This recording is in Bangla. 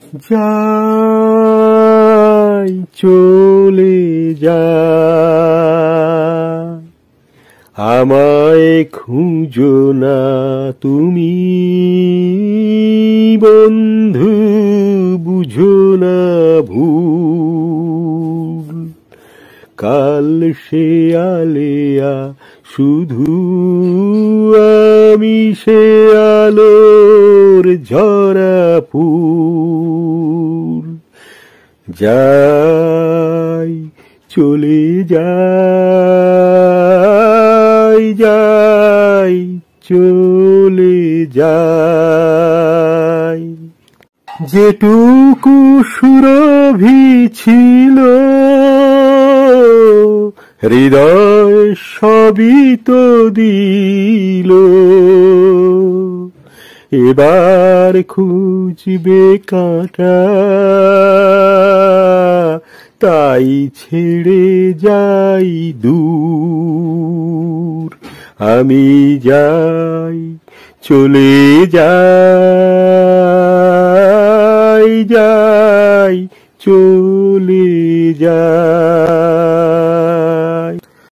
যাই চলে যায়, আমায় খুঁজো না তুমি বন্ধু, বুঝো না ভুল। কাল সে আলেয়া শুধু আমি সে আলোর ঝরা ফুল। যাই চলে যাই, যাই চলে যাই। যেটুকু সুরভি ছিল হৃদয় সবই তো দিল, এবার খুঁজবে কাঁটা, তাই ছেড়ে যাই দূর। আমি যাই চলে যাই, যাই চলে যাই।